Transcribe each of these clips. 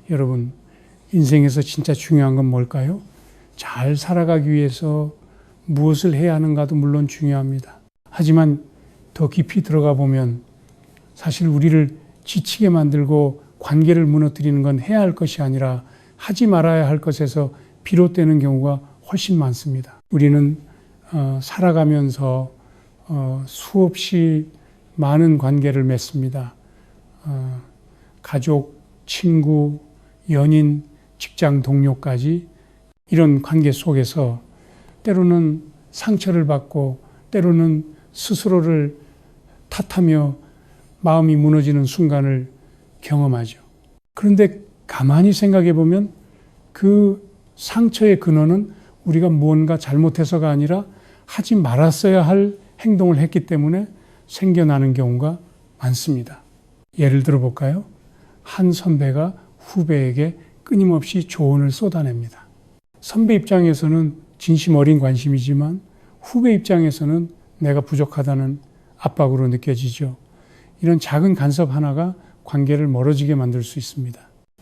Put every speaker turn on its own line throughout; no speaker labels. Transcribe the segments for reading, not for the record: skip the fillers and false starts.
여러분, 인생에서 진짜 중요한 건 뭘까요? 잘 살아가기 위해서 무엇을 해야 하는가도 물론 중요합니다. 하지만 더 깊이 들어가 보면 사실 우리를 지치게 만들고 관계를 무너뜨리는 건 해야 할 것이 아니라 하지 말아야 할 것에서 비롯되는 경우가 훨씬 많습니다. 우리는 살아가면서 수없이 많은 관계를 맺습니다. 가족, 친구, 연인, 직장 동료까지 이런 관계 속에서 때로는 상처를 받고 때로는 스스로를 탓하며 마음이 무너지는 순간을 경험하죠. 그런데 가만히 생각해 보면 그 상처의 근원은 우리가 무언가 잘못해서가 아니라 하지 말았어야 할 행동을 했기 때문에 생겨나는 경우가 많습니다. 예를 들어 볼까요? 한 선배가 후배에게 끊임없이 조언을 쏟아냅니다. 선배 입장에서는 진심 어린 관심이지만 후배 입장에서는 내가 부족하다는 압박으로 느껴지죠. 이런 작은 간섭 하나가 관계를 멀어지게 만들 수 있습니다.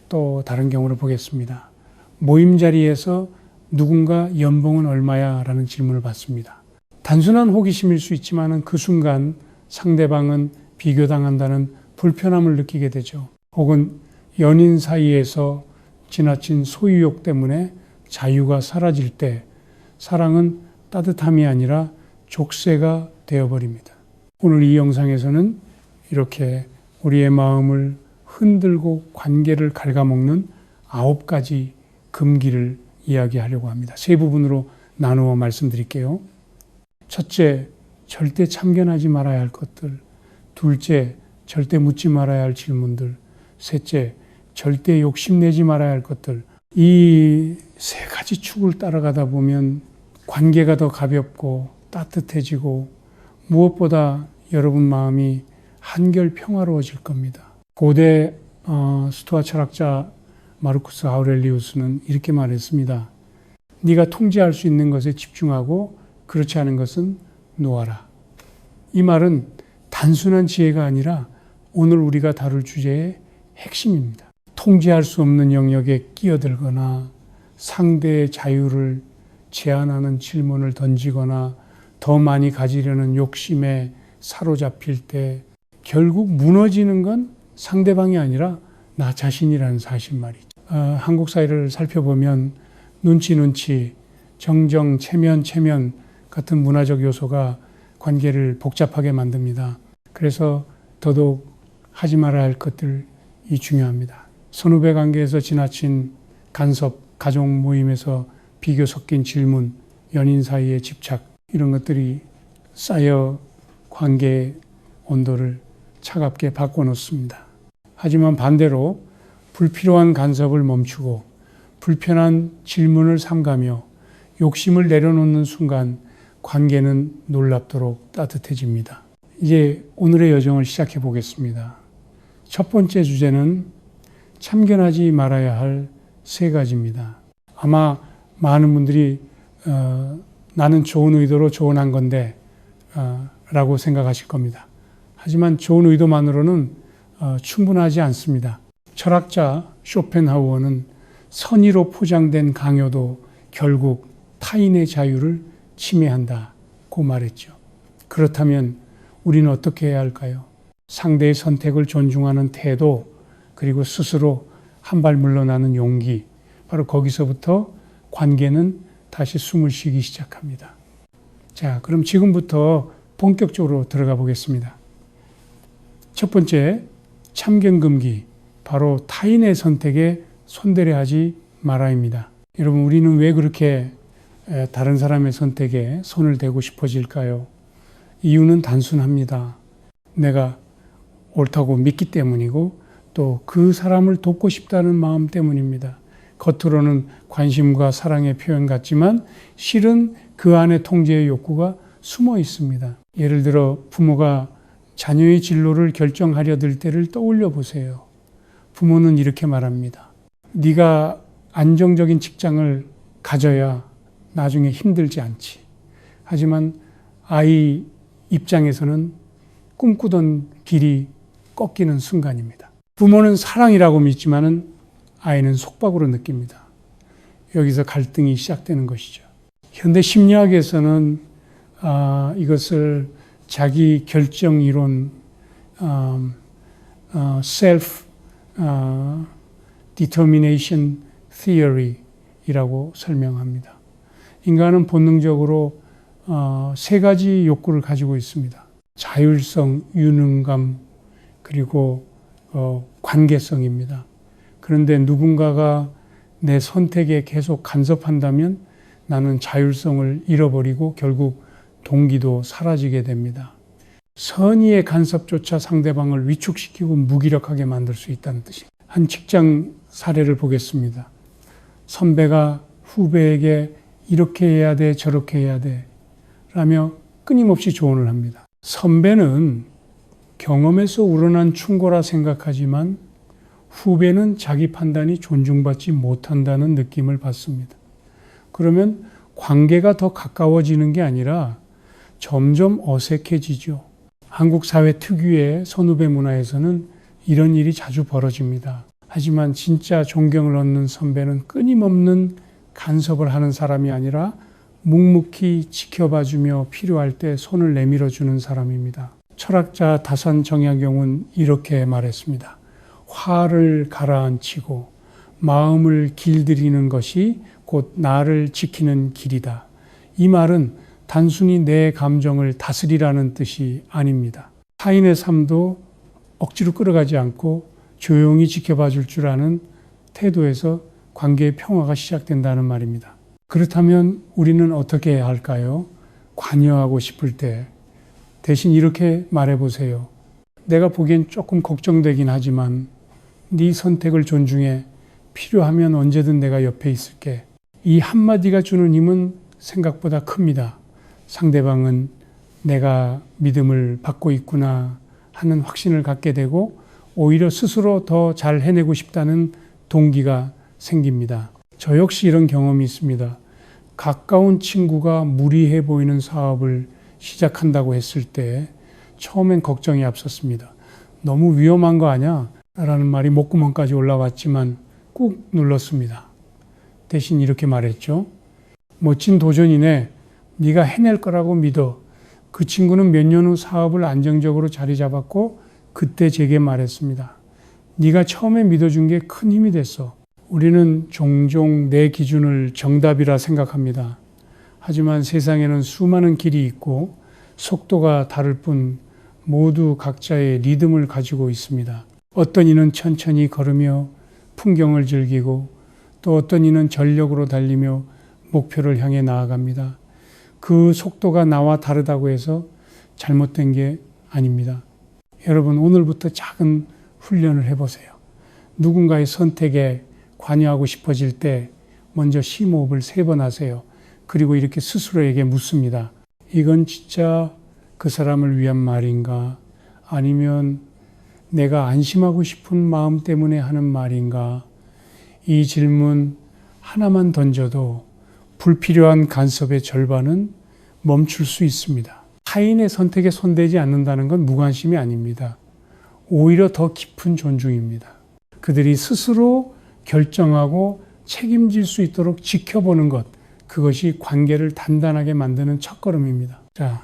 또 다른 경우를 보겠습니다. 모임 자리에서 누군가 연봉은 얼마야? 라는 질문을 받습니다. 단순한 호기심일 수 있지만 그 순간 상대방은 비교당한다는 불편함을 느끼게 되죠. 혹은 연인 사이에서 지나친 소유욕 때문에 자유가 사라질 때 사랑은 따뜻함이 아니라 족쇄가 되어버립니다. 오늘 이 영상에서는 이렇게 우리의 마음을 흔들고 관계를 갉아먹는 9가지 금기를 이야기하려고 합니다. 세 부분으로 나누어 말씀드릴게요. 첫째, 절대 참견하지 말아야 할 것들. 둘째, 절대 묻지 말아야 할 질문들. 셋째, 절대 욕심내지 말아야 할 것들. 이 세 가지 축을 따라가다 보면 관계가 더 가볍고 따뜻해지고 무엇보다 여러분 마음이 한결 평화로워질 겁니다. 고대 스토아 철학자 마르쿠스 아우렐리우스는 이렇게 말했습니다. 네가 통제할 수 있는 것에 집중하고 그렇지 않은 것은 놓아라. 이 말은 단순한 지혜가 아니라 오늘 우리가 다룰 주제의 핵심입니다. 통제할 수 없는 영역에 끼어들거나 상대의 자유를 제한하는 질문을 던지거나 더 많이 가지려는 욕심에 사로잡힐 때 결국 무너지는 건 상대방이 아니라 나 자신이라는 사실 말이죠. 한국 사회를 살펴보면 눈치, 정정, 체면 같은 문화적 요소가 관계를 복잡하게 만듭니다. 그래서 더더욱 하지 말아야 할 것들이 중요합니다. 선후배 관계에서 지나친 간섭, 가족 모임에서 비교 섞인 질문, 연인 사이의 집착 이런 것들이 쌓여 관계의 온도를 차갑게 바꿔놓습니다. 하지만 반대로 불필요한 간섭을 멈추고 불편한 질문을 삼가며 욕심을 내려놓는 순간 관계는 놀랍도록 따뜻해집니다. 이제 오늘의 여정을 시작해 보겠습니다. 첫 번째 주제는 참견하지 말아야 할 3가지입니다. 아마 많은 분들이 나는 좋은 의도로 조언한 건데 라고 생각하실 겁니다. 하지만 좋은 의도만으로는 충분하지 않습니다. 철학자 쇼펜하우어는 선의로 포장된 강요도 결국 타인의 자유를 침해한다고 말했죠. 그렇다면 우리는 어떻게 해야 할까요? 상대의 선택을 존중하는 태도, 그리고 스스로 한 발 물러나는 용기, 바로 거기서부터 관계는 다시 숨을 쉬기 시작합니다. 자, 그럼 지금부터 본격적으로 들어가 보겠습니다. 첫 번째, 참견 금기, 바로 타인의 선택에 손대려 하지 말아입니다. 여러분, 우리는 왜 그렇게 다른 사람의 선택에 손을 대고 싶어질까요? 이유는 단순합니다. 내가 옳다고 믿기 때문이고 또 그 사람을 돕고 싶다는 마음 때문입니다. 겉으로는 관심과 사랑의 표현 같지만 실은 그 안에 통제의 욕구가 숨어 있습니다. 예를 들어 부모가 자녀의 진로를 결정하려 들 때를 떠올려 보세요. 부모는 이렇게 말합니다. 네가 안정적인 직장을 가져야 나중에 힘들지 않지. 하지만 아이 입장에서는 꿈꾸던 길이 꺾이는 순간입니다. 부모는 사랑이라고 믿지만은 아이는 속박으로 느낍니다. 여기서 갈등이 시작되는 것이죠. 현대 심리학에서는 이것을 자기 결정 이론, self determination theory이라고 설명합니다. 인간은 본능적으로 세 가지 욕구를 가지고 있습니다. 자율성, 유능감, 그리고 관계성입니다. 그런데 누군가가 내 선택에 계속 간섭한다면 나는 자율성을 잃어버리고 결국 동기도 사라지게 됩니다. 선의의 간섭조차 상대방을 위축시키고 무기력하게 만들 수 있다는 뜻입니다. 한 직장 사례를 보겠습니다. 선배가 후배에게 이렇게 해야 돼, 저렇게 해야 돼 라며 끊임없이 조언을 합니다. 선배는 경험에서 우러난 충고라 생각하지만 후배는 자기 판단이 존중받지 못한다는 느낌을 받습니다. 그러면 관계가 더 가까워지는 게 아니라 점점 어색해지죠. 한국 사회 특유의 선후배 문화에서는 이런 일이 자주 벌어집니다. 하지만 진짜 존경을 얻는 선배는 끊임없는 간섭을 하는 사람이 아니라 묵묵히 지켜봐주며 필요할 때 손을 내밀어주는 사람입니다. 철학자 다산 정약용은 이렇게 말했습니다. 화를 가라앉히고 마음을 길들이는 것이 곧 나를 지키는 길이다. 이 말은 단순히 내 감정을 다스리라는 뜻이 아닙니다. 타인의 삶도 억지로 끌어가지 않고 조용히 지켜봐 줄 줄 아는 태도에서 관계의 평화가 시작된다는 말입니다. 그렇다면 우리는 어떻게 해야 할까요? 관여하고 싶을 때 대신 이렇게 말해보세요. 내가 보기엔 조금 걱정되긴 하지만 네 선택을 존중해. 필요하면 언제든 내가 옆에 있을게. 이 한마디가 주는 힘은 생각보다 큽니다. 상대방은 내가 믿음을 받고 있구나 하는 확신을 갖게 되고 오히려 스스로 더 잘 해내고 싶다는 동기가 생깁니다. 저 역시 이런 경험이 있습니다. 가까운 친구가 무리해 보이는 사업을 시작한다고 했을 때 처음엔 걱정이 앞섰습니다. 너무 위험한 거 아니야? 라는 말이 목구멍까지 올라왔지만 꾹 눌렀습니다. 대신 이렇게 말했죠. 멋진 도전이네. 네가 해낼 거라고 믿어. 그 친구는 몇 년 후 사업을 안정적으로 자리 잡았고 그때 제게 말했습니다. 네가 처음에 믿어준 게 큰 힘이 됐어. 우리는 종종 내 기준을 정답이라 생각합니다. 하지만 세상에는 수많은 길이 있고 속도가 다를 뿐 모두 각자의 리듬을 가지고 있습니다. 어떤 이는 천천히 걸으며 풍경을 즐기고 또 어떤 이는 전력으로 달리며 목표를 향해 나아갑니다. 그 속도가 나와 다르다고 해서 잘못된 게 아닙니다. 여러분, 오늘부터 작은 훈련을 해보세요. 누군가의 선택에 관여하고 싶어질 때 먼저 심호흡을 3번 하세요. 그리고 이렇게 스스로에게 묻습니다. 이건 진짜 그 사람을 위한 말인가? 아니면 내가 안심하고 싶은 마음 때문에 하는 말인가? 이 질문 하나만 던져도 불필요한 간섭의 절반은 멈출 수 있습니다. 타인의 선택에 손대지 않는다는 건 무관심이 아닙니다. 오히려 더 깊은 존중입니다. 그들이 스스로 결정하고 책임질 수 있도록 지켜보는 것, 그것이 관계를 단단하게 만드는 첫걸음입니다. 자,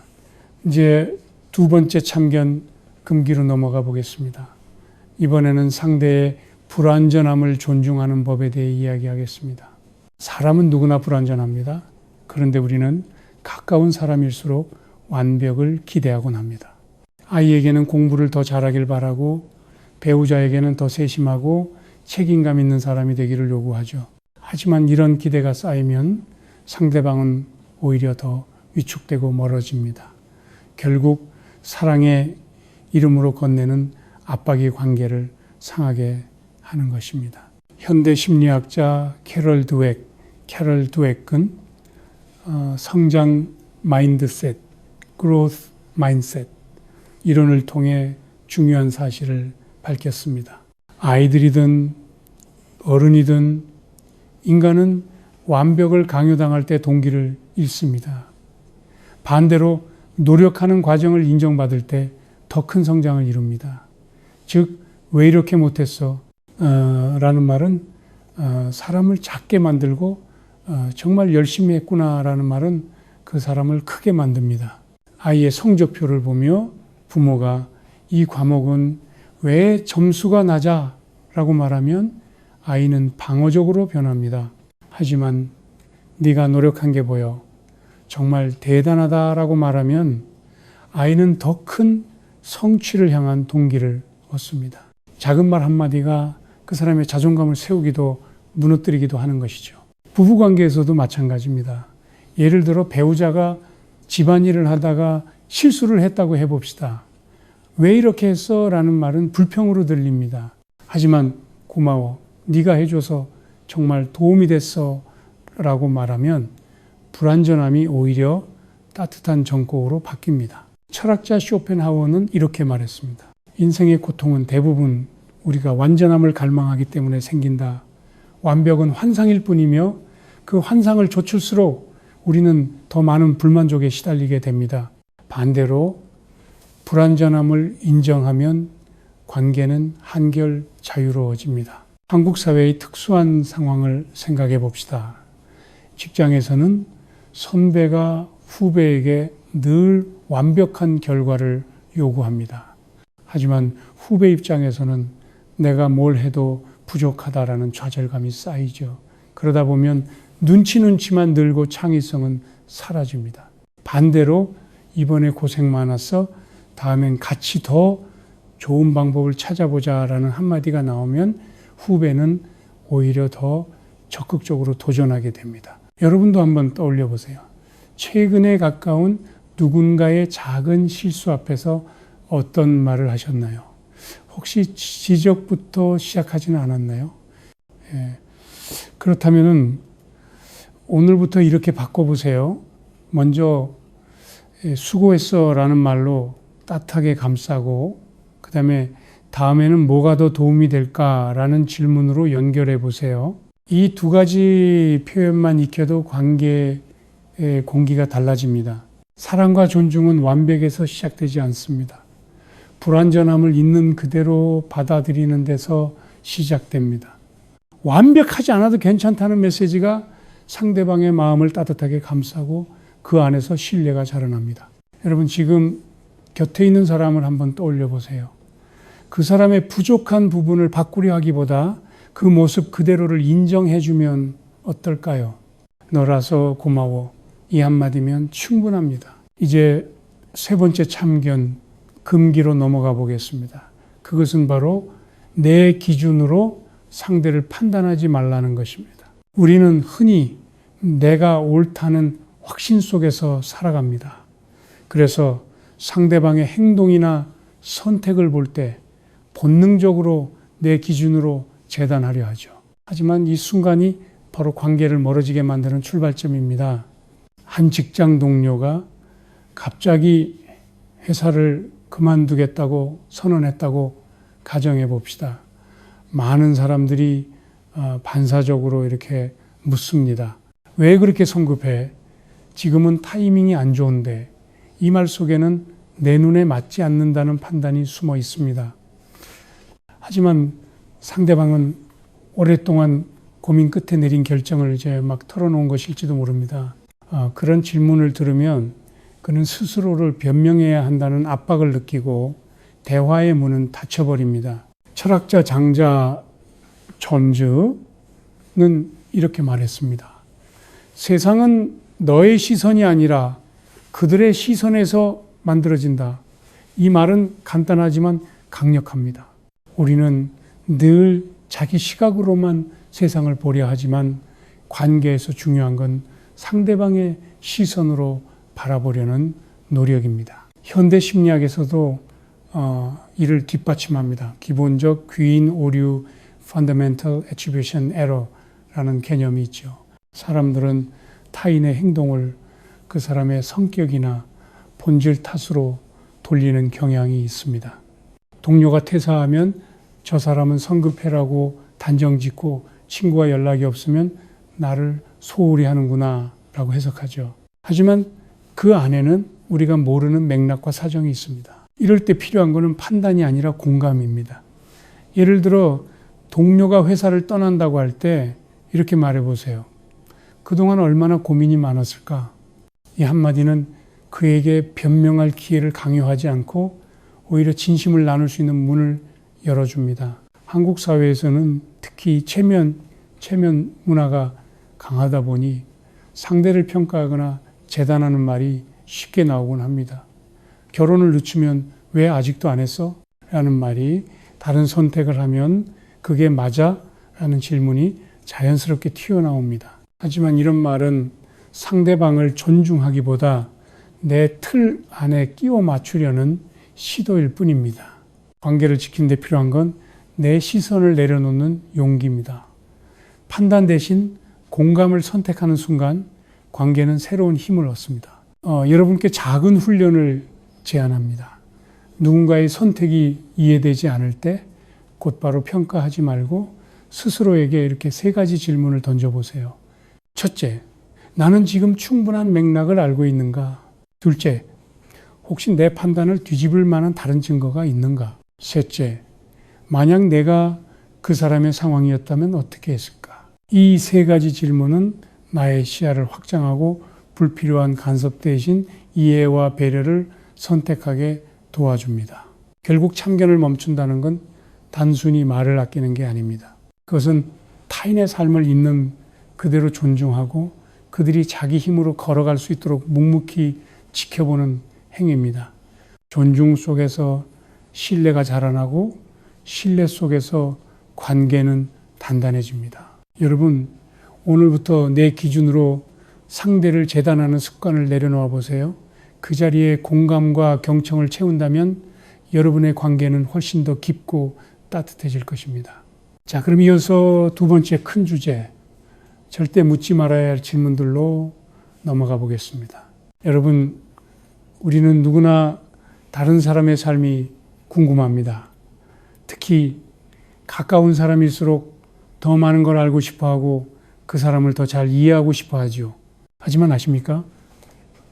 이제 2번째 참견 금기로 넘어가 보겠습니다. 이번에는 상대의 불완전함을 존중하는 법에 대해 이야기하겠습니다. 사람은 누구나 불완전합니다. 그런데 우리는 가까운 사람일수록 완벽을 기대하곤 합니다. 아이에게는 공부를 더 잘하길 바라고 배우자에게는 더 세심하고 책임감 있는 사람이 되기를 요구하죠. 하지만 이런 기대가 쌓이면 상대방은 오히려 더 위축되고 멀어집니다. 결국 사랑의 이름으로 건네는 압박의 관계를 상하게 하는 것입니다. 현대 심리학자 캐럴 드웩은 성장 마인드셋, growth mindset 이론을 통해 중요한 사실을 밝혔습니다. 아이들이든 어른이든 인간은 완벽을 강요당할 때 동기를 잃습니다. 반대로 노력하는 과정을 인정받을 때 더 큰 성장을 이룹니다. 즉, 왜 이렇게 못했어? 라는 말은 사람을 작게 만들고 정말 열심히 했구나라는 말은 그 사람을 크게 만듭니다. 아이의 성적표를 보며 부모가 이 과목은 왜 점수가 낮아? 라고 말하면 아이는 방어적으로 변합니다. 하지만 네가 노력한 게 보여. 정말 대단하다라고 말하면 아이는 더 큰 성취를 향한 동기를 얻습니다. 작은 말 한마디가 그 사람의 자존감을 세우기도 무너뜨리기도 하는 것이죠. 부부관계에서도 마찬가지입니다. 예를 들어 배우자가 집안일을 하다가 실수를 했다고 해봅시다. 왜 이렇게 했어? 라는 말은 불평으로 들립니다. 하지만 고마워. 네가 해줘서 정말 도움이 됐어. 라고 말하면 불완전함이 오히려 따뜻한 정곡으로 바뀝니다. 철학자 쇼펜하우어는 이렇게 말했습니다. 인생의 고통은 대부분 우리가 완전함을 갈망하기 때문에 생긴다. 완벽은 환상일 뿐이며 그 환상을 좇을수록 우리는 더 많은 불만족에 시달리게 됩니다. 반대로 불완전함을 인정하면 관계는 한결 자유로워집니다. 한국 사회의 특수한 상황을 생각해 봅시다. 직장에서는 선배가 후배에게 늘 완벽한 결과를 요구합니다. 하지만 후배 입장에서는 내가 뭘 해도 부족하다라는 좌절감이 쌓이죠. 그러다 보면 눈치만 늘고 창의성은 사라집니다. 반대로 이번에 고생 많았어. 다음엔 같이 더 좋은 방법을 찾아보자라는 한마디가 나오면 후배는 오히려 더 적극적으로 도전하게 됩니다. 여러분도 한번 떠올려 보세요. 최근에 가까운 누군가의 작은 실수 앞에서 어떤 말을 하셨나요? 혹시 지적부터 시작하지는 않았나요? 그렇다면 오늘부터 이렇게 바꿔보세요. 먼저 수고했어 라는 말로 따뜻하게 감싸고 그 다음에 다음에는 뭐가 더 도움이 될까라는 질문으로 연결해 보세요. 이 두 가지 표현만 익혀도 관계의 공기가 달라집니다. 사랑과 존중은 완벽에서 시작되지 않습니다. 불완전함을 있는 그대로 받아들이는 데서 시작됩니다. 완벽하지 않아도 괜찮다는 메시지가 상대방의 마음을 따뜻하게 감싸고 그 안에서 신뢰가 자라납니다. 여러분 지금 곁에 있는 사람을 한번 떠올려 보세요. 그 사람의 부족한 부분을 바꾸려 하기보다 그 모습 그대로를 인정해주면 어떨까요? 너라서 고마워. 이 한마디면 충분합니다. 이제 세 번째 참견, 금기로 넘어가 보겠습니다. 그것은 바로 내 기준으로 상대를 판단하지 말라는 것입니다. 우리는 흔히 내가 옳다는 확신 속에서 살아갑니다. 그래서 상대방의 행동이나 선택을 볼 때 본능적으로 내 기준으로 재단하려 하죠. 하지만 이 순간이 바로 관계를 멀어지게 만드는 출발점입니다. 한 직장 동료가 갑자기 회사를 그만두겠다고 선언했다고 가정해 봅시다. 많은 사람들이 반사적으로 이렇게 묻습니다. 왜 그렇게 성급해? 지금은 타이밍이 안 좋은데. 이 말 속에는 내 눈에 맞지 않는다는 판단이 숨어 있습니다. 하지만 상대방은 오랫동안 고민 끝에 내린 결정을 이제 막 털어놓은 것일지도 모릅니다. 그런 질문을 들으면 그는 스스로를 변명해야 한다는 압박을 느끼고 대화의 문은 닫혀버립니다. 철학자 장자 존즈는 이렇게 말했습니다. 세상은 너의 시선이 아니라 그들의 시선에서 만들어진다. 이 말은 간단하지만 강력합니다. 우리는 늘 자기 시각으로만 세상을 보려 하지만 관계에서 중요한 건 상대방의 시선으로 바라보려는 노력입니다. 현대 심리학에서도 이를 뒷받침합니다. 기본적 귀인 오류 Fundamental Attribution Error라는 개념이 있죠. 사람들은 타인의 행동을 그 사람의 성격이나 본질 탓으로 돌리는 경향이 있습니다. 동료가 퇴사하면 저 사람은 성급해라고 단정짓고 친구와 연락이 없으면 나를 소홀히 하는구나 라고 해석하죠. 하지만 그 안에는 우리가 모르는 맥락과 사정이 있습니다. 이럴 때 필요한 것은 판단이 아니라 공감입니다. 예를 들어 동료가 회사를 떠난다고 할 때 이렇게 말해보세요. 그동안 얼마나 고민이 많았을까? 이 한마디는 그에게 변명할 기회를 강요하지 않고 오히려 진심을 나눌 수 있는 문을 열어줍니다. 한국 사회에서는 특히 체면 문화가 강하다 보니 상대를 평가하거나 재단하는 말이 쉽게 나오곤 합니다. 결혼을 늦추면 왜 아직도 안 했어? 라는 말이, 다른 선택을 하면 그게 맞아? 라는 질문이 자연스럽게 튀어나옵니다. 하지만 이런 말은 상대방을 존중하기보다 내 틀 안에 끼워 맞추려는 시도일 뿐입니다. 관계를 지키는 데 필요한 건 내 시선을 내려놓는 용기입니다. 판단 대신 공감을 선택하는 순간 관계는 새로운 힘을 얻습니다. 여러분께 작은 훈련을 제안합니다. 누군가의 선택이 이해되지 않을 때 곧바로 평가하지 말고 스스로에게 이렇게 3가지 질문을 던져보세요. 첫째, 나는 지금 충분한 맥락을 알고 있는가? 둘째, 혹시 내 판단을 뒤집을 만한 다른 증거가 있는가? 셋째, 만약 내가 그 사람의 상황이었다면 어떻게 했을까? 이 3가지 질문은 나의 시야를 확장하고 불필요한 간섭 대신 이해와 배려를 선택하게 도와줍니다. 결국 참견을 멈춘다는 건 단순히 말을 아끼는 게 아닙니다. 그것은 타인의 삶을 있는 그대로 존중하고 그들이 자기 힘으로 걸어갈 수 있도록 묵묵히 지켜보는 행위입니다. 존중 속에서 신뢰가 자라나고 신뢰 속에서 관계는 단단해집니다. 여러분, 오늘부터 내 기준으로 상대를 재단하는 습관을 내려놓아 보세요. 그 자리에 공감과 경청을 채운다면 여러분의 관계는 훨씬 더 깊고 따뜻해질 것입니다. 자, 그럼 이어서 2번째 큰 주제, 절대 묻지 말아야 할 질문들로 넘어가 보겠습니다. 여러분, 우리는 누구나 다른 사람의 삶이 궁금합니다. 특히 가까운 사람일수록 더 많은 걸 알고 싶어하고 그 사람을 더 잘 이해하고 싶어 하죠. 하지만 아십니까?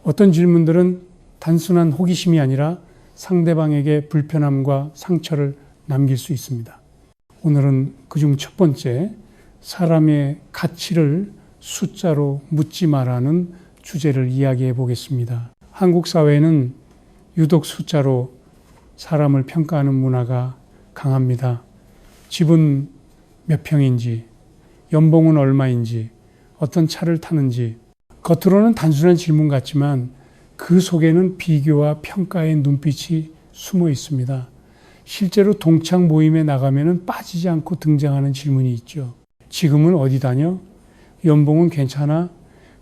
어떤 질문들은 단순한 호기심이 아니라 상대방에게 불편함과 상처를 남길 수 있습니다. 오늘은 그중 첫 번째, 사람의 가치를 숫자로 묻지 말라는 주제를 이야기해 보겠습니다. 한국 사회는 유독 숫자로 사람을 평가하는 문화가 강합니다. 집은 몇 평인지, 연봉은 얼마인지, 어떤 차를 타는지, 겉으로는 단순한 질문 같지만 그 속에는 비교와 평가의 눈빛이 숨어 있습니다. 실제로 동창 모임에 나가면 빠지지 않고 등장하는 질문이 있죠. 지금은 어디 다녀? 연봉은 괜찮아?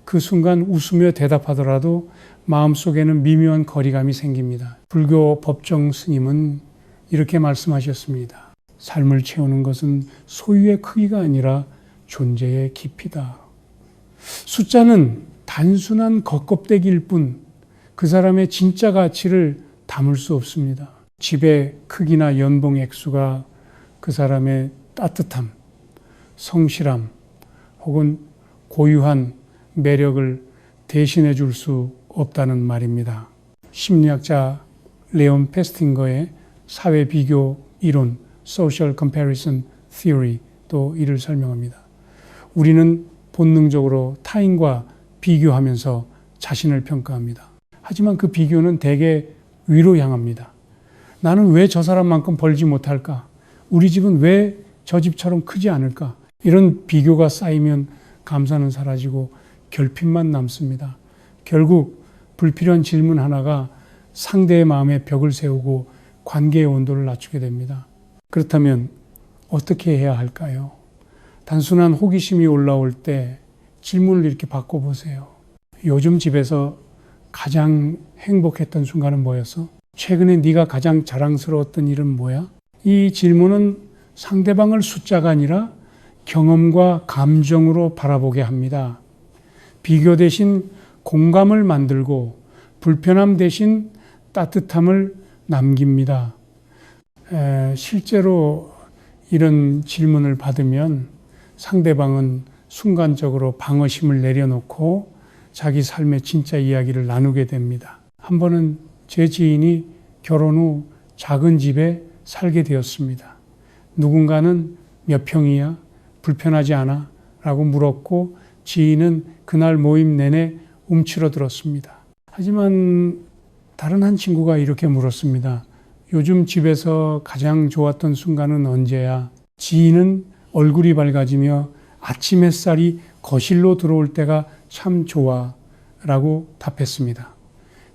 그 순간 웃으며 대답하더라도 마음속에는 미묘한 거리감이 생깁니다. 불교 법정 스님은 이렇게 말씀하셨습니다. 삶을 채우는 것은 소유의 크기가 아니라 존재의 깊이다. 숫자는 단순한 겉껍데기일 뿐 그 사람의 진짜 가치를 담을 수 없습니다. 집의 크기나 연봉 액수가 그 사람의 따뜻함, 성실함 혹은 고유한 매력을 대신해 줄 수 없다는 말입니다. 심리학자 레온 페스팅거의 사회 비교 이론, Social Comparison Theory도 이를 설명합니다. 우리는 본능적으로 타인과 비교하면서 자신을 평가합니다. 하지만 그 비교는 대개 위로 향합니다. 나는 왜 저 사람만큼 벌지 못할까? 우리 집은 왜 저 집처럼 크지 않을까? 이런 비교가 쌓이면 감사는 사라지고 결핍만 남습니다. 결국 불필요한 질문 하나가 상대의 마음에 벽을 세우고 관계의 온도를 낮추게 됩니다. 그렇다면 어떻게 해야 할까요? 단순한 호기심이 올라올 때 질문을 이렇게 바꿔보세요. 요즘 집에서 가장 행복했던 순간은 뭐였어? 최근에 네가 가장 자랑스러웠던 일은 뭐야? 이 질문은 상대방을 숫자가 아니라 경험과 감정으로 바라보게 합니다. 비교 대신 공감을 만들고 불편함 대신 따뜻함을 남깁니다. 실제로 이런 질문을 받으면 상대방은 순간적으로 방어심을 내려놓고 자기 삶의 진짜 이야기를 나누게 됩니다. 한 번은 제 지인이 결혼 후 작은 집에 살게 되었습니다. 누군가는 몇 평이야? 불편하지 않아? 라고 물었고 지인은 그날 모임 내내 움츠러들었습니다. 하지만 다른 한 친구가 이렇게 물었습니다. 요즘 집에서 가장 좋았던 순간은 언제야? 지인은 얼굴이 밝아지며 아침 햇살이 거실로 들어올 때가 참 좋아 라고 답했습니다.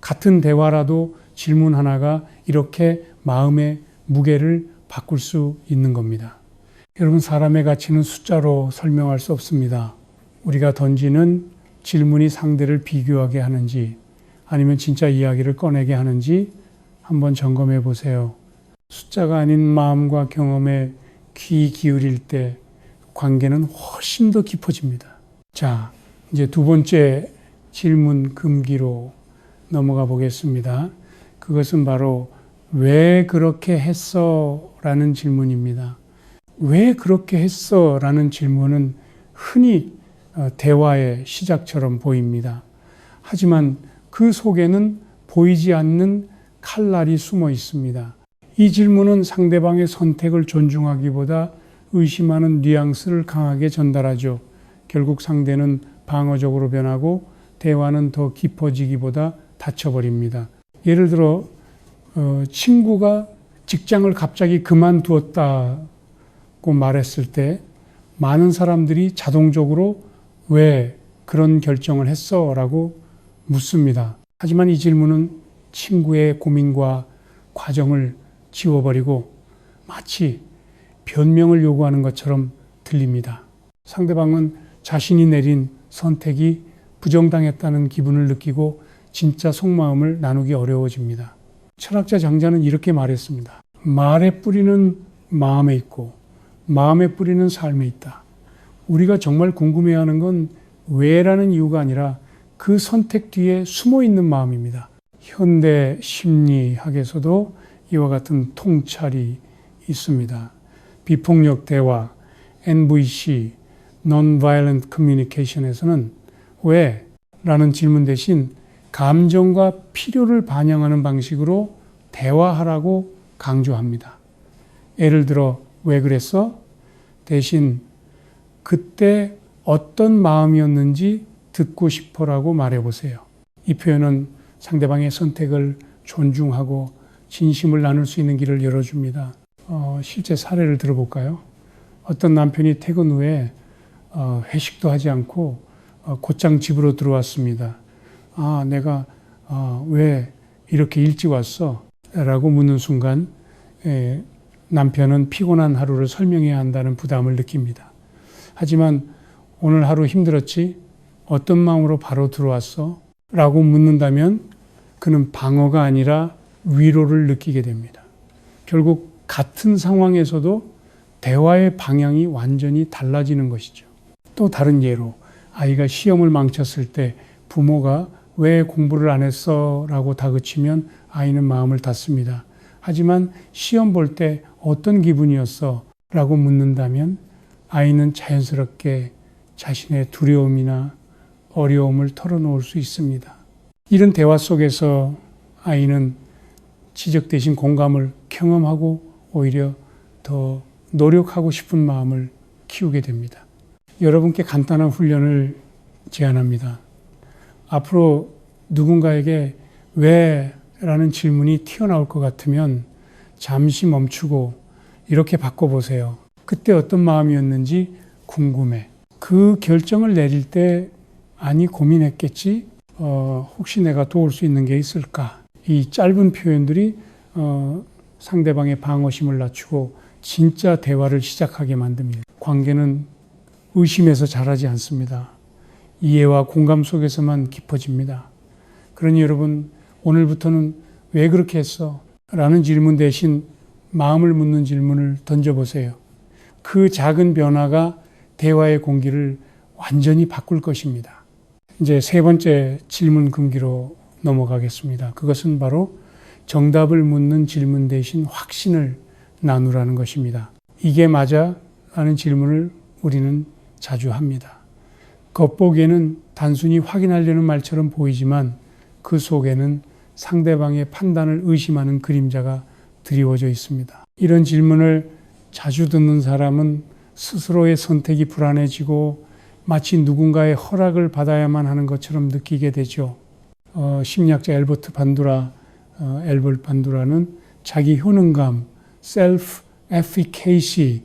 같은 대화라도 질문 하나가 이렇게 마음의 무게를 바꿀 수 있는 겁니다. 여러분, 사람의 가치는 숫자로 설명할 수 없습니다. 우리가 던지는 질문이 상대를 비교하게 하는지 아니면 진짜 이야기를 꺼내게 하는지 한번 점검해 보세요. 숫자가 아닌 마음과 경험에 귀 기울일 때 관계는 훨씬 더 깊어집니다. 자, 이제 두 번째 질문 금기로 넘어가 보겠습니다. 그것은 바로 왜 그렇게 했어? 라는 질문입니다. 왜 그렇게 했어? 라는 질문은 흔히 대화의 시작처럼 보입니다. 하지만 그 속에는 보이지 않는 칼날이 숨어 있습니다. 이 질문은 상대방의 선택을 존중하기보다 의심하는 뉘앙스를 강하게 전달하죠. 결국 상대는 방어적으로 변하고 대화는 더 깊어지기보다 닫혀버립니다. 예를 들어 친구가 직장을 갑자기 그만두었다고 말했을 때 많은 사람들이 자동적으로 왜 그런 결정을 했어? 라고 묻습니다. 하지만 이 질문은 친구의 고민과 과정을 지워버리고 마치 변명을 요구하는 것처럼 들립니다. 상대방은 자신이 내린 선택이 부정당했다는 기분을 느끼고 진짜 속마음을 나누기 어려워집니다. 철학자 장자는 이렇게 말했습니다. 말의 뿌리는 마음에 있고 마음의 뿌리는 삶에 있다. 우리가 정말 궁금해하는 건 왜라는 이유가 아니라 그 선택 뒤에 숨어 있는 마음입니다. 현대 심리학에서도 이와 같은 통찰이 있습니다. 비폭력 대화, NVC, Non-Violent Communication에서는 왜? 라는 질문 대신 감정과 필요를 반영하는 방식으로 대화하라고 강조합니다. 예를 들어 왜 그랬어? 대신 그때 어떤 마음이었는지 듣고 싶어라고 말해보세요. 이 표현은 상대방의 선택을 존중하고 진심을 나눌 수 있는 길을 열어줍니다. 실제 사례를 들어볼까요? 어떤 남편이 퇴근 후에 회식도 하지 않고 곧장 집으로 들어왔습니다. 내가 왜 이렇게 일찍 왔어? 라고 묻는 순간 남편은 피곤한 하루를 설명해야 한다는 부담을 느낍니다. 하지만 오늘 하루 힘들었지? 어떤 마음으로 바로 들어왔어? 라고 묻는다면 그는 방어가 아니라 위로를 느끼게 됩니다. 결국 같은 상황에서도 대화의 방향이 완전히 달라지는 것이죠. 또 다른 예로 아이가 시험을 망쳤을 때 부모가 왜 공부를 안 했어? 라고 다그치면 아이는 마음을 닫습니다. 하지만 시험 볼 때 어떤 기분이었어? 라고 묻는다면 아이는 자연스럽게 자신의 두려움이나 어려움을 털어놓을 수 있습니다. 이런 대화 속에서 아이는 지적 대신 공감을 경험하고 오히려 더 노력하고 싶은 마음을 키우게 됩니다. 여러분께 간단한 훈련을 제안합니다. 앞으로 누군가에게 왜? 라는 질문이 튀어나올 것 같으면 잠시 멈추고 이렇게 바꿔보세요. 그때 어떤 마음이었는지 궁금해. 그 결정을 내릴 때 아니 고민했겠지? 혹시 내가 도울 수 있는 게 있을까? 이 짧은 표현들이 상대방의 방어심을 낮추고 진짜 대화를 시작하게 만듭니다. 관계는 의심에서 자라지 않습니다. 이해와 공감 속에서만 깊어집니다. 그러니 여러분, 오늘부터는 왜 그렇게 했어? 라는 질문 대신 마음을 묻는 질문을 던져보세요. 그 작은 변화가 대화의 공기를 완전히 바꿀 것입니다. 이제 세 번째 질문 금기로 넘어가겠습니다. 그것은 바로 정답을 묻는 질문 대신 확신을 나누라는 것입니다. 이게 맞아? 라는 질문을 우리는 자주 합니다. 겉보기에는 단순히 확인하려는 말처럼 보이지만 그 속에는 상대방의 판단을 의심하는 그림자가 드리워져 있습니다. 이런 질문을 자주 듣는 사람은 스스로의 선택이 불안해지고 마치 누군가의 허락을 받아야만 하는 것처럼 느끼게 되죠. 심리학자 엘버트 반두라는 자기 효능감, self-efficacy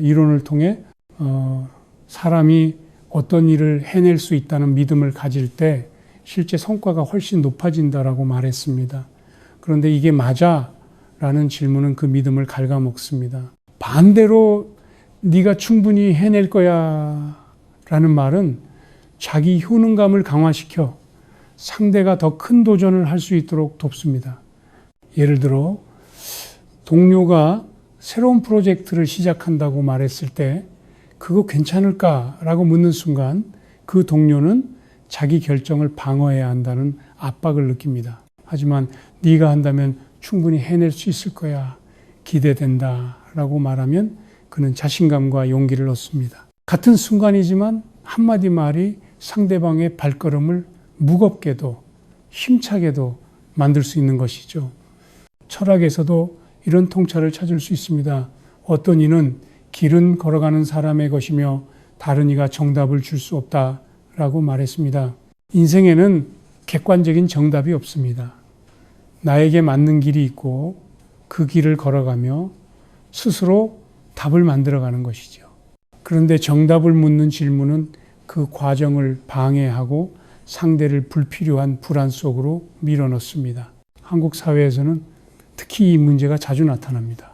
이론을 통해 사람이 어떤 일을 해낼 수 있다는 믿음을 가질 때 실제 성과가 훨씬 높아진다라고 말했습니다. 그런데 이게 맞아? 라는 질문은 그 믿음을 갉아먹습니다. 반대로 네가 충분히 해낼 거야 라는 말은 자기 효능감을 강화시켜 상대가 더 큰 도전을 할 수 있도록 돕습니다. 예를 들어 동료가 새로운 프로젝트를 시작한다고 말했을 때 그거 괜찮을까라고 묻는 순간 그 동료는 자기 결정을 방어해야 한다는 압박을 느낍니다. 하지만 네가 한다면 충분히 해낼 수 있을 거야. 기대된다 라고 말하면 그는 자신감과 용기를 얻습니다. 같은 순간이지만 한마디 말이 상대방의 발걸음을 무겁게도 힘차게도 만들 수 있는 것이죠. 철학에서도 이런 통찰을 찾을 수 있습니다. 어떤 이는 길은 걸어가는 사람의 것이며 다른 이가 정답을 줄 수 없다라고 말했습니다. 인생에는 객관적인 정답이 없습니다. 나에게 맞는 길이 있고 그 길을 걸어가며 스스로 답을 만들어가는 것이죠. 그런데 정답을 묻는 질문은 그 과정을 방해하고 상대를 불필요한 불안 속으로 밀어넣습니다. 한국 사회에서는 특히 이 문제가 자주 나타납니다.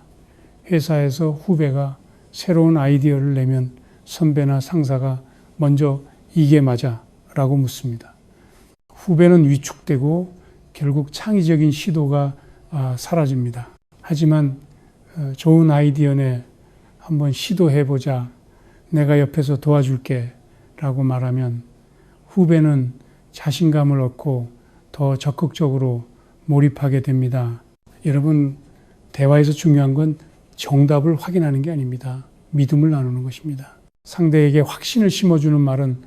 회사에서 후배가 새로운 아이디어를 내면 선배나 상사가 먼저 이게 맞아 라고 묻습니다. 후배는 위축되고 결국 창의적인 시도가 사라집니다. 하지만 좋은 아이디어네 한번 시도해보자. 내가 옆에서 도와줄게 라고 말하면 후배는 자신감을 얻고 더 적극적으로 몰입하게 됩니다. 여러분, 대화에서 중요한 건 정답을 확인하는 게 아닙니다. 믿음을 나누는 것입니다. 상대에게 확신을 심어주는 말은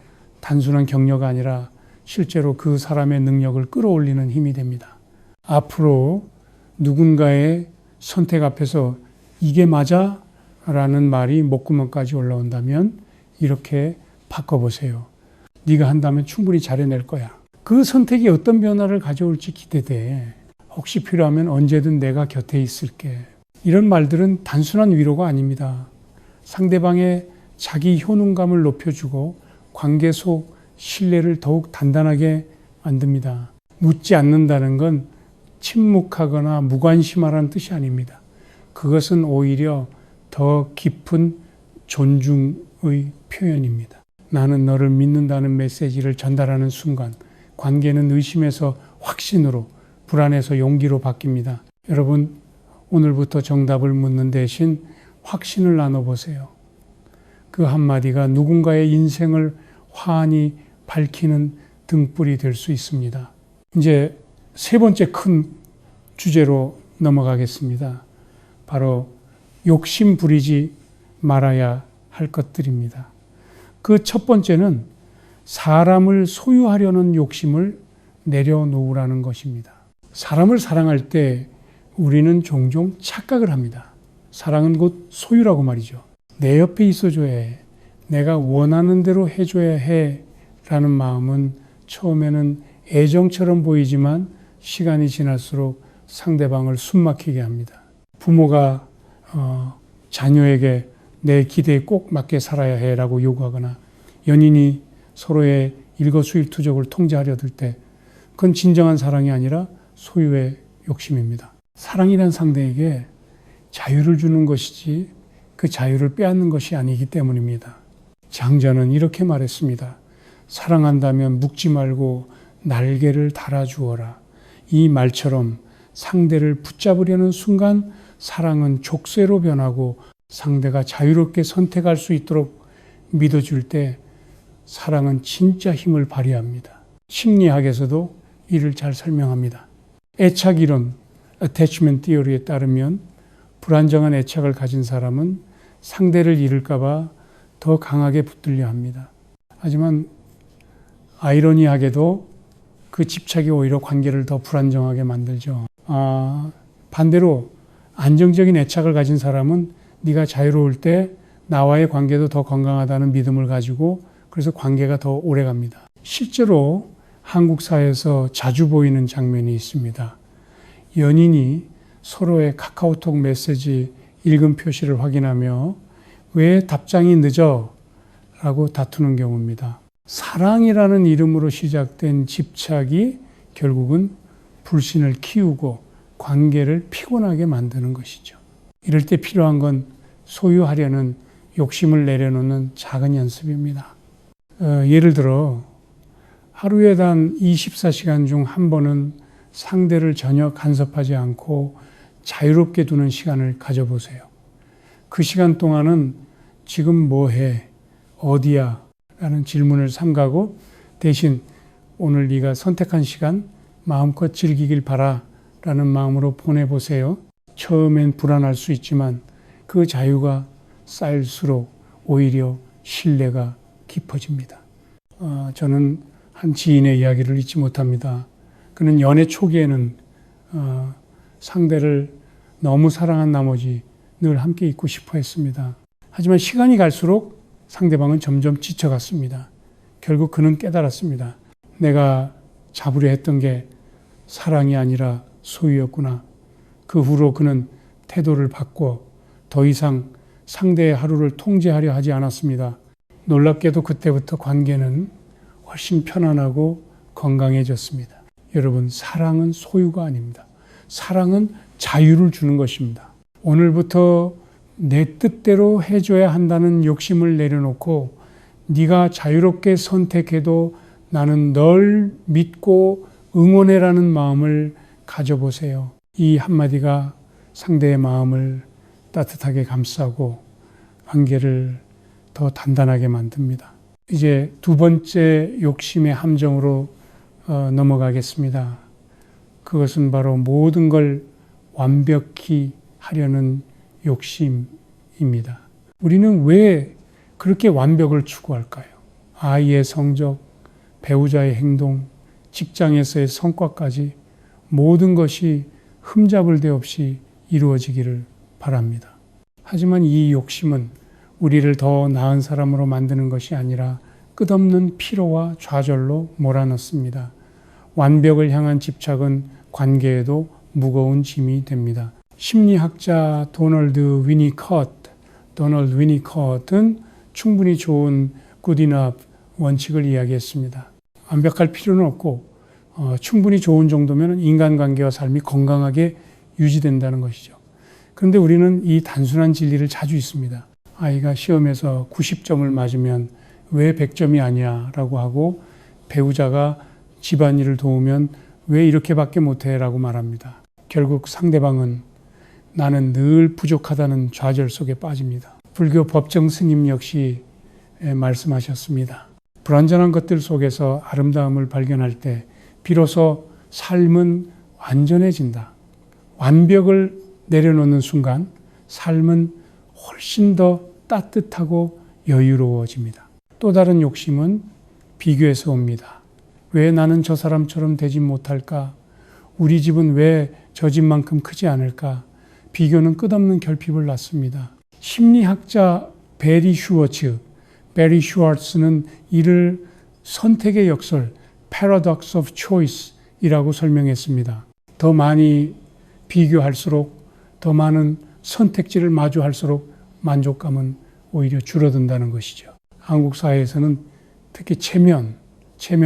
단순한 격려가 아니라 실제로 그 사람의 능력을 끌어올리는 힘이 됩니다. 앞으로 누군가의 선택 앞에서 이게 맞아? 라는 말이 목구멍까지 올라온다면 이렇게 바꿔보세요. 네가 한다면 충분히 잘해낼 거야. 그 선택이 어떤 변화를 가져올지 기대돼. 혹시 필요하면 언제든 내가 곁에 있을게. 이런 말들은 단순한 위로가 아닙니다. 상대방의 자기 효능감을 높여주고 관계 속 신뢰를 더욱 단단하게 만듭니다. 묻지 않는다는 건 침묵하거나 무관심하라는 뜻이 아닙니다. 그것은 오히려 더 깊은 존중의 표현입니다. 나는 너를 믿는다는 메시지를 전달하는 순간 관계는 의심에서 확신으로, 불안에서 용기로 바뀝니다. 여러분, 오늘부터 정답을 묻는 대신 확신을 나눠보세요. 그 한마디가 누군가의 인생을 환히 밝히는 등불이 될 수 있습니다. 이제 세 번째 큰 주제로 넘어가겠습니다. 바로 욕심 부리지 말아야 할 것들입니다. 그 첫 번째는 사람을 소유하려는 욕심을 내려놓으라는 것입니다. 사람을 사랑할 때 우리는 종종 착각을 합니다. 사랑은 곧 소유라고 말이죠. 내 옆에 있어줘야 해. 내가 원하는 대로 해줘야 해. 라는 마음은 처음에는 애정처럼 보이지만 시간이 지날수록 상대방을 숨막히게 합니다. 부모가 자녀에게 내 기대에 꼭 맞게 살아야 해라고 요구하거나 연인이 서로의 일거수일투족을 통제하려 들 때 그건 진정한 사랑이 아니라 소유의 욕심입니다. 사랑이란 상대에게 자유를 주는 것이지 그 자유를 빼앗는 것이 아니기 때문입니다. 장자는 이렇게 말했습니다. 사랑한다면 묵지 말고 날개를 달아주어라. 이 말처럼 상대를 붙잡으려는 순간 사랑은 족쇄로 변하고 상대가 자유롭게 선택할 수 있도록 믿어줄 때 사랑은 진짜 힘을 발휘합니다. 심리학에서도 이를 잘 설명합니다. 애착 이론, attachment theory에 따르면 불안정한 애착을 가진 사람은 상대를 잃을까 봐 더 강하게 붙들려 합니다. 하지만 아이러니하게도 그 집착이 오히려 관계를 더 불안정하게 만들죠. 반대로 안정적인 애착을 가진 사람은 네가 자유로울 때 나와의 관계도 더 건강하다는 믿음을 가지고 그래서 관계가 더 오래 갑니다. 실제로 한국 사회에서 자주 보이는 장면이 있습니다. 연인이 서로의 카카오톡 메시지 읽음 표시를 확인하며 왜 답장이 늦어? 라고 다투는 경우입니다. 사랑이라는 이름으로 시작된 집착이 결국은 불신을 키우고 관계를 피곤하게 만드는 것이죠. 이럴 때 필요한 건 소유하려는 욕심을 내려놓는 작은 연습입니다. 예를 들어 하루에 단 24시간 중 한 번은 상대를 전혀 간섭하지 않고 자유롭게 두는 시간을 가져보세요. 그 시간 동안은 지금 뭐 해? 어디야? 라는 질문을 삼가고 대신 오늘 네가 선택한 시간 마음껏 즐기길 바라 라는 마음으로 보내보세요. 처음엔 불안할 수 있지만 그 자유가 쌓일수록 오히려 신뢰가 깊어집니다. 저는 한 지인의 이야기를 잊지 못합니다. 그는 연애 초기에는 상대를 너무 사랑한 나머지 늘 함께 있고 싶어 했습니다. 하지만 시간이 갈수록 상대방은 점점 지쳐갔습니다. 결국 그는 깨달았습니다. 내가 잡으려 했던 게 사랑이 아니라 소유였구나. 그 후로 그는 태도를 바꿔 더 이상 상대의 하루를 통제하려 하지 않았습니다. 놀랍게도 그때부터 관계는 훨씬 편안하고 건강해졌습니다. 여러분, 사랑은 소유가 아닙니다. 사랑은 자유를 주는 것입니다. 오늘부터 내 뜻대로 해줘야 한다는 욕심을 내려놓고 네가 자유롭게 선택해도 나는 널 믿고 응원해라는 마음을 가져보세요. 이 한마디가 상대의 마음을 따뜻하게 감싸고 관계를 더 단단하게 만듭니다. 이제 두 번째 욕심의 함정으로 넘어가겠습니다. 그것은 바로 모든 걸 완벽히 하려는 욕심입니다. 우리는 왜 그렇게 완벽을 추구할까요? 아이의 성적, 배우자의 행동, 직장에서의 성과까지 모든 것이 흠잡을 데 없이 이루어지기를 바랍니다. 하지만 이 욕심은 우리를 더 나은 사람으로 만드는 것이 아니라 끝없는 피로와 좌절로 몰아넣습니다. 완벽을 향한 집착은 관계에도 무거운 짐이 됩니다. 심리학자 도널드 위니컷은 충분히 좋은 good enough 원칙을 이야기했습니다. 완벽할 필요는 없고 충분히 좋은 정도면 인간관계와 삶이 건강하게 유지된다는 것이죠. 그런데 우리는 이 단순한 진리를 자주 있습니다. 아이가 시험에서 90점을 맞으면 왜 100점이 아니야? 라고 하고 배우자가 집안일을 도우면 왜 이렇게밖에 못해? 라고 말합니다. 결국 상대방은 나는 늘 부족하다는 좌절 속에 빠집니다. 불교 법정 스님 역시 말씀하셨습니다. 불완전한 것들 속에서 아름다움을 발견할 때 비로소 삶은 완전해진다. 완벽을 내려놓는 순간 삶은 훨씬 더 따뜻하고 여유로워집니다. 또 다른 욕심은 비교에서 옵니다. 왜 나는 저 사람처럼 되지 못할까? 우리 집은 왜 저 집만큼 크지 않을까? 비교는 끝없는 결핍을 낳습니다. 심리학자 베리 슈워츠는 이를 선택의 역설, paradox of choice이라고 설명했습니다. 더 많이 비교할수록 더 많은 선택지를 마주할수록 만족감은 오히려 줄어든다는 것이죠. 한국 사회에서는 특히 체면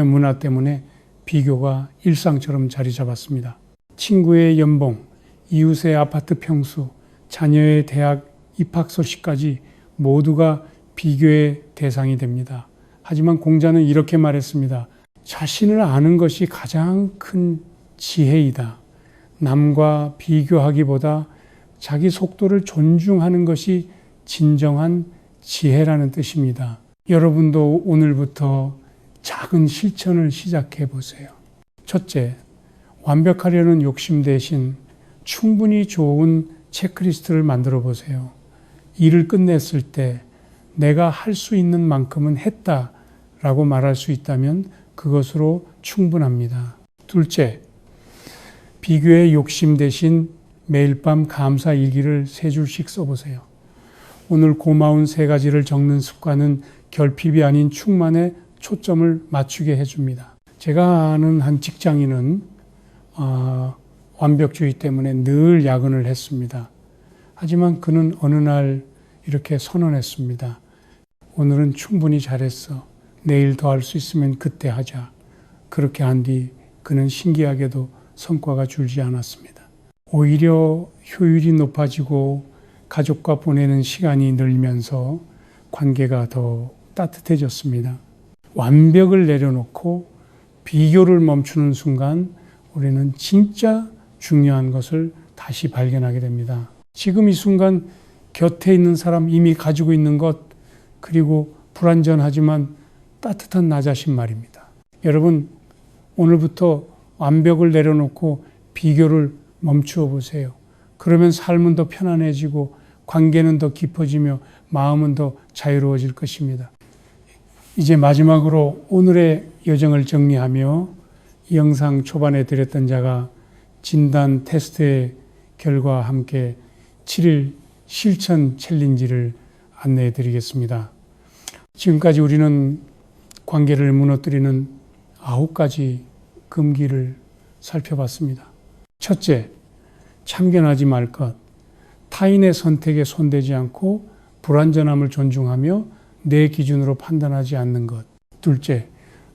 문화 때문에 비교가 일상처럼 자리 잡았습니다. 친구의 연봉, 이웃의 아파트 평수, 자녀의 대학 입학 소식까지 모두가 비교의 대상이 됩니다. 하지만 공자는 이렇게 말했습니다. 자신을 아는 것이 가장 큰 지혜이다. 남과 비교하기보다 자기 속도를 존중하는 것이 진정한 지혜라는 뜻입니다. 여러분도 오늘부터 작은 실천을 시작해 보세요. 첫째, 완벽하려는 욕심 대신 충분히 좋은 체크리스트를 만들어 보세요. 일을 끝냈을 때 내가 할 수 있는 만큼은 했다라고 말할 수 있다면 그것으로 충분합니다. 둘째, 비교의 욕심 대신 매일 밤 감사 일기를 3줄씩 써보세요. 오늘 고마운 세 가지를 적는 습관은 결핍이 아닌 충만에 초점을 맞추게 해줍니다. 제가 아는 한 직장인은 완벽주의 때문에 늘 야근을 했습니다. 하지만 그는 어느 날 이렇게 선언했습니다. 오늘은 충분히 잘했어. 내일 더 할 수 있으면 그때 하자. 그렇게 한 뒤 그는 신기하게도 성과가 줄지 않았습니다. 오히려 효율이 높아지고 가족과 보내는 시간이 늘면서 관계가 더 따뜻해졌습니다. 완벽을 내려놓고 비교를 멈추는 순간 우리는 진짜 중요한 것을 다시 발견하게 됩니다. 지금 이 순간 곁에 있는 사람, 이미 가지고 있는 것, 그리고 불완전하지만 따뜻한 나 자신 말입니다. 여러분, 오늘부터 완벽을 내려놓고 비교를 멈추어 보세요. 그러면 삶은 더 편안해지고 관계는 더 깊어지며 마음은 더 자유로워질 것입니다. 이제 마지막으로 오늘의 여정을 정리하며 이 영상 초반에 드렸던 자가 진단 테스트의 결과와 함께 7일 실천 챌린지를 안내해 드리겠습니다. 지금까지 우리는 관계를 무너뜨리는 9가지 금기를 살펴봤습니다. 첫째, 참견하지 말 것. 타인의 선택에 손대지 않고 불완전함을 존중하며 내 기준으로 판단하지 않는 것. 둘째,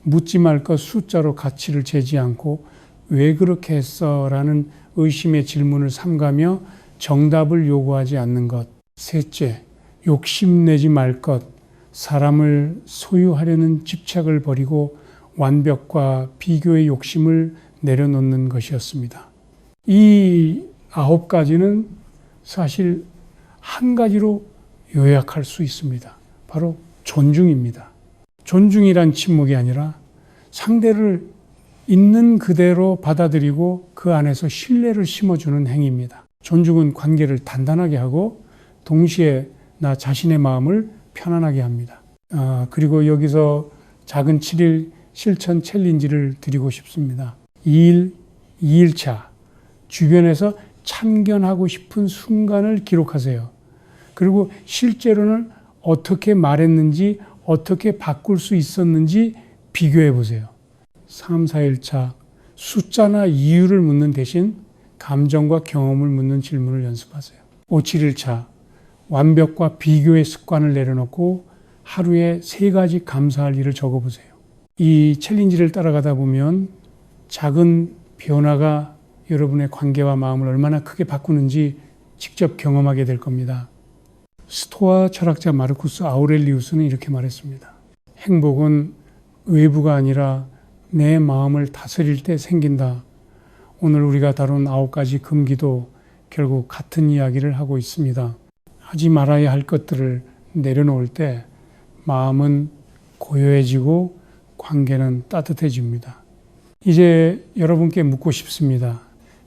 묻지 말 것 숫자로 가치를 재지 않고 왜 그렇게 했어? 라는 의심의 질문을 삼가며 정답을 요구하지 않는 것. 셋째, 욕심내지 말 것. 사람을 소유하려는 집착을 버리고 완벽과 비교의 욕심을 내려놓는 것이었습니다. 이 9가지는 사실 한 가지로 요약할 수 있습니다. 바로 존중입니다. 존중이란 침묵이 아니라 상대를 있는 그대로 받아들이고 그 안에서 신뢰를 심어주는 행위입니다. 존중은 관계를 단단하게 하고 동시에 나 자신의 마음을 편안하게 합니다. 그리고 여기서 작은 7일 실천 챌린지를 드리고 싶습니다. 2일차 주변에서 참견하고 싶은 순간을 기록하세요. 그리고 실제로는 어떻게 말했는지, 어떻게 바꿀 수 있었는지 비교해 보세요. 3, 4일차 숫자나 이유를 묻는 대신 감정과 경험을 묻는 질문을 연습하세요. 5, 7일차 완벽과 비교의 습관을 내려놓고 하루에 3가지 감사할 일을 적어보세요. 이 챌린지를 따라가다 보면 작은 변화가 여러분의 관계와 마음을 얼마나 크게 바꾸는지 직접 경험하게 될 겁니다. 스토아 철학자 마르쿠스 아우렐리우스는 이렇게 말했습니다. 행복은 외부가 아니라 내 마음을 다스릴 때 생긴다. 오늘 우리가 다룬 9가지 금기도 결국 같은 이야기를 하고 있습니다. 하지 말아야 할 것들을 내려놓을 때 마음은 고요해지고 관계는 따뜻해집니다. 이제 여러분께 묻고 싶습니다.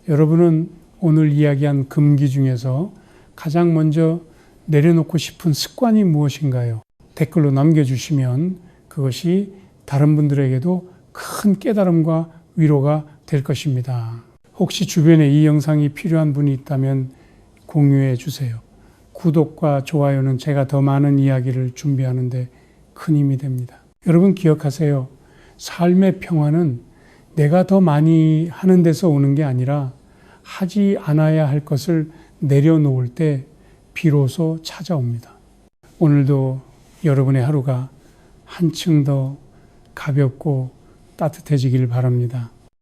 여러분은 오늘 이야기한 금기 중에서 가장 먼저 내려놓고 싶은 습관이 무엇인가요? 댓글로 남겨주시면 그것이 다른 분들에게도 큰 깨달음과 위로가 될 것입니다. 혹시 주변에 이 영상이 필요한 분이 있다면 공유해 주세요. 구독과 좋아요는 제가 더 많은 이야기를 준비하는데 큰 힘이 됩니다. 여러분 기억하세요. 삶의 평화는 내가 더 많이 하는 데서 오는 게 아니라 하지 않아야 할 것을 내려놓을 때 비로소 찾아옵니다. 오늘도 여러분의 하루가 한층 더 가볍고 따뜻해지길 바랍니다.